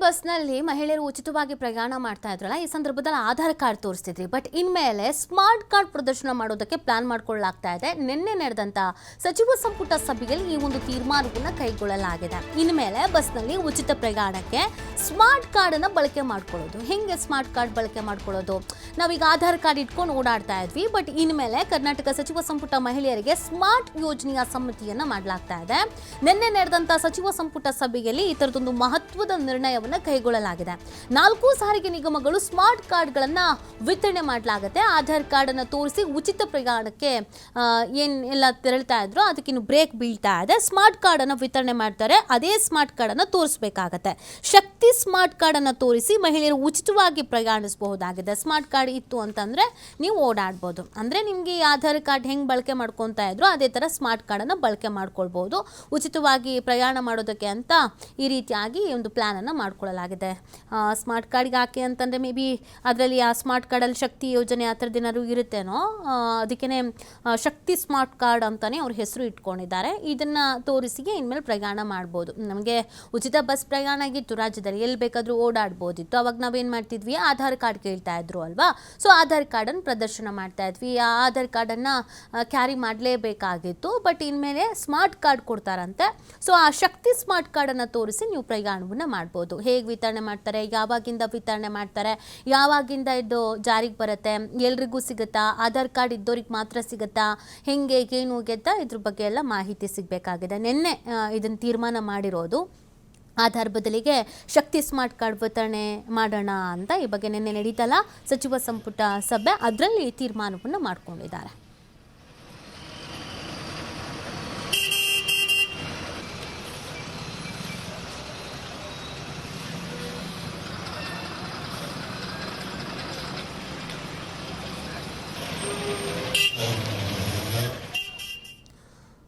ಬಸ್ನಲ್ಲಿ ಮಹಿಳೆಯರು ಉಚಿತವಾಗಿ ಪ್ರಯಾಣ ಮಾಡ್ತಾ ಇದ್ರಲ್ಲ, ಈ ಸಂದರ್ಭದಲ್ಲಿ ಆಧಾರ್ ಕಾರ್ಡ್ ತೋರಿಸ್ತಿದ್ರಿ. ಬಟ್ ಇನ್ಮೇಲೆ ಸ್ಮಾರ್ಟ್ ಕಾರ್ಡ್ ಪ್ರದರ್ಶನ ಮಾಡೋದಕ್ಕೆ ಪ್ಲಾನ್ ಮಾಡ್ಕೊಳ್ಳಲಾಗ್ತಾ ಇದೆ. ನಿನ್ನೆ ನಡೆದಂತ ಸಚಿವ ಸಂಪುಟ ಸಭೆಯಲ್ಲಿ ಈ ಒಂದು ತೀರ್ಮಾನವನ್ನು ಕೈಗೊಳ್ಳಲಾಗಿದೆ. ಇನ್ಮೇಲೆ ಬಸ್ನಲ್ಲಿ ಉಚಿತ ಪ್ರಯಾಣಕ್ಕೆ ಸ್ಮಾರ್ಟ್ ಕಾರ್ಡ್ ಅನ್ನ ಬಳಕೆ ಮಾಡ್ಕೊಳ್ಳೋದು. ಹೆಂಗೆ ಸ್ಮಾರ್ಟ್ ಕಾರ್ಡ್ ಬಳಕೆ ಮಾಡ್ಕೊಳ್ಳೋದು? ನಾವೀಗ ಆಧಾರ್ ಕಾರ್ಡ್ ಇಟ್ಕೊಂಡು ಓಡಾಡ್ತಾ ಇದ್ವಿ. ಬಟ್ ಇನ್ಮೇಲೆ ಕರ್ನಾಟಕ ಸಚಿವ ಸಂಪುಟ ಮಹಿಳೆಯರಿಗೆ ಸ್ಮಾರ್ಟ್ ಯೋಜನೆಯ ಸಮಿತಿಯನ್ನ ಮಾಡಲಾಗ್ತಾ ಇದೆ. ನಿನ್ನೆ ನಡೆದಂತ ಸಚಿವ ಸಂಪುಟ ಸಭೆಯಲ್ಲಿ ಈ ತರದೊಂದು ಮಹತ್ವದ ನಿರ್ಣಯವನ್ನು ಕೈಗೊಳ್ಳಲಾಗಿದೆ. 4 ಸಾರಿಗೆ ನಿಗಮಗಳು ಸ್ಮಾರ್ಟ್ ಕಾರ್ಡ್ಗಳನ್ನ ವಿತರಣೆ ಮಾಡಲಾಗುತ್ತೆ. ಆಧಾರ್ ಕಾರ್ಡ್ ಅನ್ನು ತೋರಿಸಿ ಉಚಿತ ಪ್ರಯಾಣಕ್ಕೆ ಏನೆಲ್ಲ ತೆರಳ್ತಾ ಇದ್ರು ಅದಕ್ಕಿನ್ನು ಬ್ರೇಕ್ ಬೀಳ್ತಾ ಇದೆ. ಸ್ಮಾರ್ಟ್ ಕಾರ್ಡ್ ಅನ್ನು ವಿತರಣೆ ಮಾಡ್ತಾರೆ. ಅದೇ ಸ್ಮಾರ್ಟ್ ಕಾರ್ಡ್ ಅನ್ನು ತೋರಿಸಬೇಕಾಗತ್ತೆ. ಶಕ್ತಿ ಸ್ಮಾರ್ಟ್ ಕಾರ್ಡ್ ಅನ್ನು ತೋರಿಸಿ ಮಹಿಳೆಯರು ಉಚಿತವಾಗಿ ಪ್ರಯಾಣಿಸಬಹುದಾಗಿದೆ. ಸ್ಮಾರ್ಟ್ ಕಾರ್ಡ್ ಇತ್ತು ಅಂತಂದ್ರೆ ನೀವು ಓಡಾಡ್ಬೋದು. ಅಂದ್ರೆ ನಿಮ್ಗೆ ಆಧಾರ್ ಕಾರ್ಡ್ ಹೆಂಗ್ ಬಳಕೆ ಮಾಡ್ಕೊಂತಾ ಇದ್ರು ಅದೇ ತರ ಸ್ಮಾರ್ಟ್ ಕಾರ್ಡ್ ಅನ್ನು ಬಳಕೆ ಮಾಡ್ಕೊಳ್ಬಹುದು. ಉಚಿತವಾಗಿ ಪ್ರಯಾಣ ಮಾಡೋದಕ್ಕೆ ಅಂತ ಈ ರೀತಿಯಾಗಿ ಒಂದು ಪ್ಲಾನ್ ಅನ್ನು ಮಾಡ್ಕೊಳ್ಳಲಾಗಿದೆ. ಸ್ಮಾರ್ಟ್ ಕಾರ್ಡ್ಗೆ ಹಾಕಿ ಅಂತಂದರೆ ಮೇ ಬಿ ಅದರಲ್ಲಿ ಆ ಸ್ಮಾರ್ಟ್ ಕಾರ್ಡಲ್ಲಿ ಶಕ್ತಿ ಯೋಜನೆ ಆ ಥರದ್ದು ಏನಾದ್ರು ಇರುತ್ತೇನೋ, ಅದಕ್ಕೇ ಶಕ್ತಿ ಸ್ಮಾರ್ಟ್ ಕಾರ್ಡ್ ಅಂತಲೇ ಅವ್ರ ಹೆಸರು ಇಟ್ಕೊಂಡಿದ್ದಾರೆ. ಇದನ್ನು ತೋರಿಸಿಗೆ ಇನ್ಮೇಲೆ ಪ್ರಯಾಣ ಮಾಡ್ಬೋದು. ನಮಗೆ ಉಚಿತ ಬಸ್ ಪ್ರಯಾಣ ಆಗಿತ್ತು ರಾಜ್ಯದಲ್ಲಿ, ಎಲ್ಲಿ ಬೇಕಾದರೂ ಓಡಾಡ್ಬೋದಿತ್ತು. ಅವಾಗ ನಾವೇನು ಮಾಡ್ತಿದ್ವಿ, ಆಧಾರ್ ಕಾರ್ಡ್ ಕೇಳ್ತಾ ಇದ್ರು ಅಲ್ವಾ. ಸೊ ಆಧಾರ್ ಕಾರ್ಡನ್ನು ಪ್ರದರ್ಶನ ಮಾಡ್ತಾ ಇದ್ವಿ. ಆ ಆಧಾರ್ ಕಾರ್ಡನ್ನು ಕ್ಯಾರಿ ಮಾಡಲೇಬೇಕಾಗಿತ್ತು. ಬಟ್ ಇನ್ಮೇಲೆ ಸ್ಮಾರ್ಟ್ ಕಾರ್ಡ್ ಕೊಡ್ತಾರಂತೆ. ಸೊ ಆ ಶಕ್ತಿ ಸ್ಮಾರ್ಟ್ ಕಾರ್ಡನ್ನು ತೋರಿಸಿ ನೀವು ಪ್ರಯಾಣವನ್ನು ಮಾಡ್ಬೋದು. ಹೇಗೆ ವಿತರಣೆ ಮಾಡ್ತಾರೆ, ಯಾವಾಗಿಂದ ವಿತರಣೆ ಮಾಡ್ತಾರೆ, ಯಾವಾಗಿಂದ ಇದು ಜಾರಿಗೆ ಬರುತ್ತೆ, ಎಲ್ರಿಗೂ ಸಿಗುತ್ತಾ, ಆಧಾರ್ ಕಾರ್ಡ್ ಇದ್ದವ್ರಿಗೆ ಮಾತ್ರ ಸಿಗುತ್ತಾ, ಹೆಂಗೆ ಏನು ಗೆದ್ದ ಇದ್ರ ಬಗ್ಗೆ ಎಲ್ಲ ಮಾಹಿತಿ ಸಿಗಬೇಕಾಗಿದೆ. ನಿನ್ನೆ ಇದನ್ನು ತೀರ್ಮಾನ ಮಾಡಿರೋದು. ಆಧಾರ್ ಬದಲಿಗೆ ಶಕ್ತಿ ಸ್ಮಾರ್ಟ್ ಕಾರ್ಡ್ ವಿತರಣೆ ಮಾಡೋಣ ಅಂತ ಈ ಬಗ್ಗೆ ನಿನ್ನೆ ನಡೀತಲ್ಲ ಸಚಿವ ಸಂಪುಟ ಸಭೆ, ಅದರಲ್ಲಿ ತೀರ್ಮಾನವನ್ನು ಮಾಡ್ಕೊಂಡಿದ್ದಾರೆ.